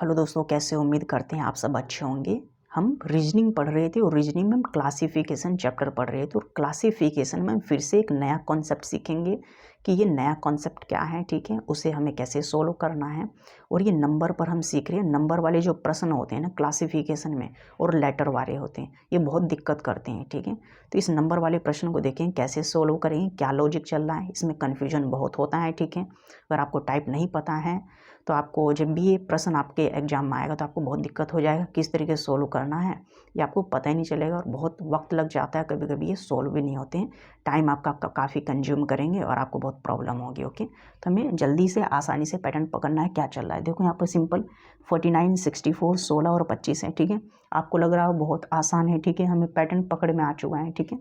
Hello दोस्तों, कैसे हो? उम्मीद करते हैं आप सब अच्छे होंगे। हम रीजनिंग पढ़ रहे थे और रीजनिंग में हम क्लासिफिकेशन चैप्टर पढ़ रहे थे और क्लासिफिकेशन में हम फिर से एक नया कॉन्सेप्ट सीखेंगे कि ये नया कॉन्सेप्ट क्या है, ठीक है, उसे हमें कैसे सोल्व करना है। और ये नंबर पर हम सीख रहे हैं। नंबर वाले जो प्रश्न होते हैं ना क्लासिफिकेशन में और लेटर वाले होते हैं, ये बहुत दिक्कत करते हैं, ठीक है। तो इस नंबर वाले प्रश्न को देखें कैसे सोल्व करेंगे, क्या लॉजिक चल रहा है, इसमें कन्फ्यूजन बहुत होता है, ठीक है। अगर आपको टाइप नहीं पता है तो आपको जब भी ये प्रश्न आपके एग्जाम में आएगा तो आपको बहुत दिक्कत हो जाएगा, किस तरीके से सोल्व करना है ये आपको पता ही नहीं चलेगा और बहुत वक्त लग जाता है, कभी कभी ये सोल्व भी नहीं होते हैं। टाइम आपका काफ़ी कंज्यूम करेंगे और आपको बहुत प्रॉब्लम होगी। ओके, तो हमें जल्दी से आसानी से पैटर्न पकड़ना है। क्या चल रहा है देखो यहाँ पर सिंपल 49, 64, 16 और 25 है, ठीक है। आपको लग रहा है बहुत आसान है, ठीक है, हमें पैटर्न पकड़ में आ चुका है, ठीक है।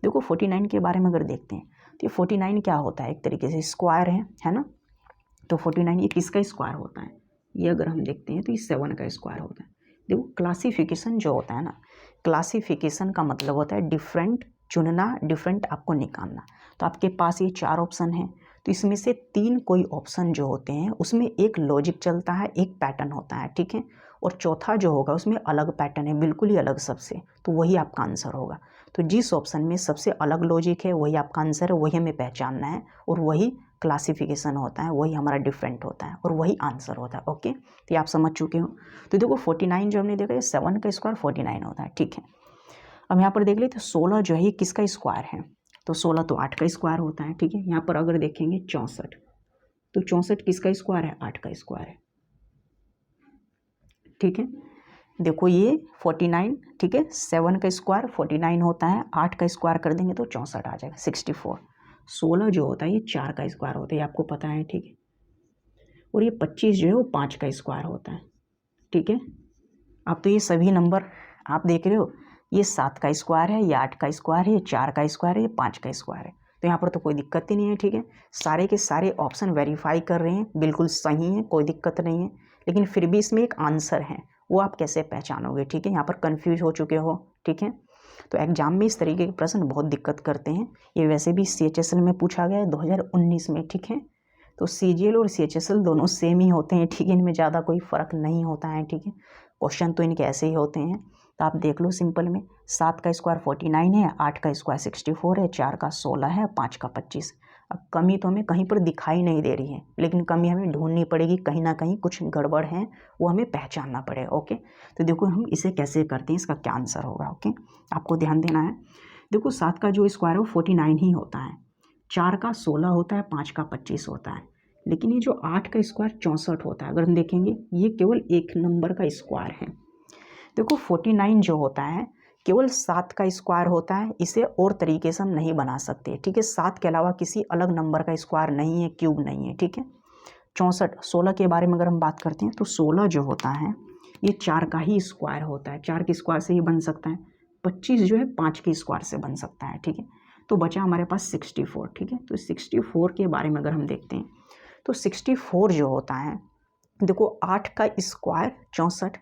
देखो 49 के बारे में अगर देखते हैं तो ये 49 क्या होता है, एक तरीके से स्क्वायर है ना। तो 49 ये किसका स्क्वायर होता है, ये अगर हम देखते हैं तो ये 7 का स्क्वायर होता है। देखो क्लासिफिकेशन जो होता है ना, क्लासिफिकेशन का मतलब होता है डिफरेंट चुनना, डिफरेंट आपको निकालना। तो आपके पास ये 4 ऑप्शन हैं, तो इसमें से 3 कोई ऑप्शन जो होते हैं उसमें एक लॉजिक चलता है, एक पैटर्न होता है, ठीक है। और चौथा जो होगा उसमें अलग पैटर्न है, बिल्कुल ही अलग सबसे, तो वही आपका आंसर होगा। तो जिस ऑप्शन में सबसे अलग लॉजिक है वही आपका आंसर है, वही हमें पहचानना है और वही क्लासिफिकेशन होता है, वही हमारा डिफरेंट होता है और वही आंसर होता है। ओके, तो ये आप समझ चुके हो। तो देखो 49 जो हमने देखा ये 7 का स्क्वायर 49 होता है, ठीक है। अब यहाँ पर देख लेते 16 जो है ये किसका स्क्वायर है, तो 16 तो 8 का स्क्वायर होता है, ठीक है। यहाँ पर अगर देखेंगे 64, तो 64 किसका स्क्वायर है, 8 का स्क्वायर है, ठीक है। देखो ये 49, ठीक है, 7 का स्क्वायर 49 होता है, 8 का स्क्वायर कर देंगे तो 64 आ जाएगा 64। 16 जो होता है ये 4 का स्क्वायर होता है, ये आपको पता है, ठीक है। और ये 25 जो है वो 5 का स्क्वायर होता है, ठीक है। अब तो ये सभी नंबर आप देख रहे हो, ये 7 का स्क्वायर है, ये 8 का स्क्वायर है, ये 4 का स्क्वायर है, ये 5 का स्क्वायर है। तो यहाँ पर तो कोई दिक्कत ही नहीं है, ठीक है। सारे के सारे ऑप्शन वेरीफाई कर रहे हैं, बिल्कुल सही है, कोई दिक्कत नहीं है। लेकिन फिर भी इसमें एक आंसर है, वो आप कैसे पहचानोगे, ठीक है। यहाँ पर कन्फ्यूज हो चुके हो, ठीक है। तो एग्जाम में इस तरीके के प्रश्न बहुत दिक्कत करते हैं। ये वैसे भी CHSL में पूछा गया है 2019 में, ठीक है। तो CGL और CHSL दोनों सेम ही होते हैं, ठीक है, इनमें ज़्यादा कोई फ़र्क नहीं होता है, ठीक है। क्वेश्चन तो इनके ऐसे ही होते हैं। तो आप देख लो सिंपल में 7 का स्क्वायर 49 है, 8 का स्क्वायर 64 है, 4 का 16 है, 5 का 25। अब कमी तो हमें कहीं पर दिखाई नहीं दे रही है, लेकिन कमी हमें ढूंढनी पड़ेगी, कहीं ना कहीं कुछ गड़बड़ है, वो हमें पहचानना पड़ेगा। ओके, तो देखो हम इसे कैसे करते हैं, इसका क्या आंसर होगा। ओके, आपको ध्यान देना है। देखो 7 का जो स्क्वायर है वो 49 ही होता है, 4 का 16 होता है, 5 का 25 होता है, लेकिन ये जो 8 का स्क्वायर 64 होता है, अगर हम देखेंगे ये केवल एक नंबर का स्क्वायर है। देखो 49 जो होता है केवल 7 का स्क्वायर होता है, इसे और तरीके से हम नहीं बना सकते, ठीक है। 7 के अलावा किसी अलग नंबर का स्क्वायर नहीं है, क्यूब नहीं है, ठीक है। 64, 16 के बारे में अगर हम बात करते हैं तो 16 जो होता है ये 4 का ही स्क्वायर होता है, 4 के स्क्वायर से ही बन सकता है। 25 जो है 5 के स्क्वायर से बन सकता है, ठीक है। तो बचा हमारे पास 64, ठीक है। तो 64 के बारे में अगर हम देखते हैं तो 64 जो होता है, देखो 8 का स्क्वायर 64,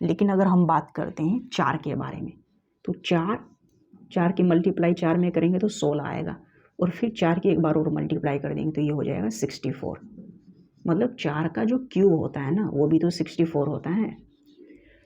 लेकिन अगर हम बात करते हैं 4 के बारे में तो 4 की मल्टीप्लाई 4 में करेंगे तो 16 आएगा, और फिर 4 की एक बार और मल्टीप्लाई कर देंगे तो ये हो जाएगा 64। मतलब 4 का जो क्यूब होता है ना वो भी तो 64 होता है।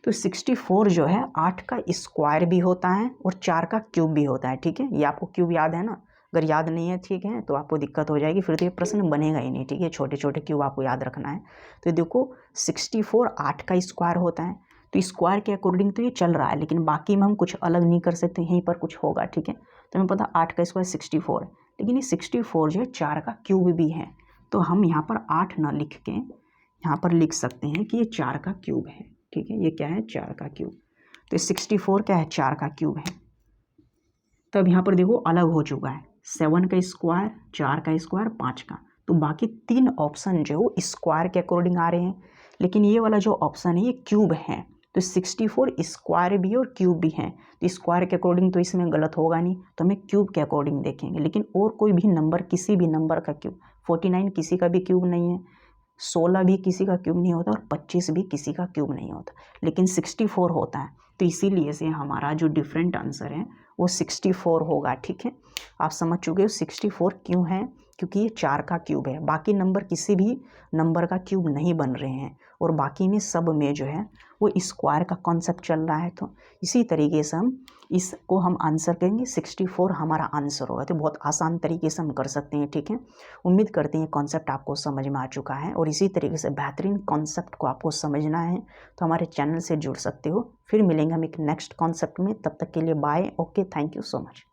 तो 64 जो है 8 का स्क्वायर भी होता है और 4 का क्यूब भी होता है, ठीक है। ये आपको क्यूब याद है ना, अगर याद नहीं है, ठीक है, तो आपको दिक्कत हो जाएगी, फिर तो ये प्रश्न बनेगा ही नहीं, ठीक है। छोटे छोटे क्यूब आपको याद रखना है। तो देखो 64 8 का स्क्वायर होता है, तो स्क्वायर के अकॉर्डिंग तो ये चल रहा है, लेकिन बाकी में हम कुछ अलग नहीं कर सकते, यहीं पर कुछ होगा, ठीक है। तो हमें पता 8 का स्क्वायर 64 है, लेकिन ये 64 जो है 4 का क्यूब भी है। तो हम यहाँ पर 8 ना लिख के यहाँ पर लिख सकते हैं कि ये 4 का क्यूब है, ठीक है। ये क्या है, 4 का क्यूब। तो 64 क्या है, 4 का क्यूब है। तब यहाँ पर देखो अलग हो चुका है, 7 का स्क्वायर, 4 का स्क्वायर, 5 का। तो बाकी 3 ऑप्शन जो है वो स्क्वायर के अकॉर्डिंग आ रहे हैं, लेकिन ये वाला जो ऑप्शन है ये क्यूब है। तो 64 स्क्वायर भी है और क्यूब भी है, तो स्क्वायर के अकॉर्डिंग तो इसमें गलत होगा नहीं, तो हमें क्यूब के अकॉर्डिंग देखेंगे। लेकिन और कोई भी नंबर, किसी भी नंबर का क्यूब, 49 किसी का भी क्यूब नहीं है, 16 भी किसी का क्यूब नहीं होता और 25 भी किसी का क्यूब नहीं होता, लेकिन 64 होता है। तो इसीलिए से हमारा जो डिफरेंट आंसर है वो 64 होगा, ठीक है। आप समझ चुके हो 64 क्यों है, क्योंकि ये 4 का क्यूब है, बाकी नंबर किसी भी नंबर का क्यूब नहीं बन रहे हैं। और बाकी में सब में जो है वो स्क्वायर का कॉन्सेप्ट चल रहा है। तो इसी तरीके से हम इसको हम आंसर करेंगे, 64 हमारा आंसर होगा। तो बहुत आसान तरीके से हम कर सकते हैं, ठीक है। उम्मीद करते हैं कॉन्सेप्ट आपको समझ में आ चुका है, और इसी तरीके से बेहतरीन कॉन्सेप्ट को आपको समझना है तो हमारे चैनल से जुड़ सकते हो। फिर मिलेंगे हम एक नेक्स्ट कॉन्सेप्ट में, तब तक के लिए bye, okay, thank you so much.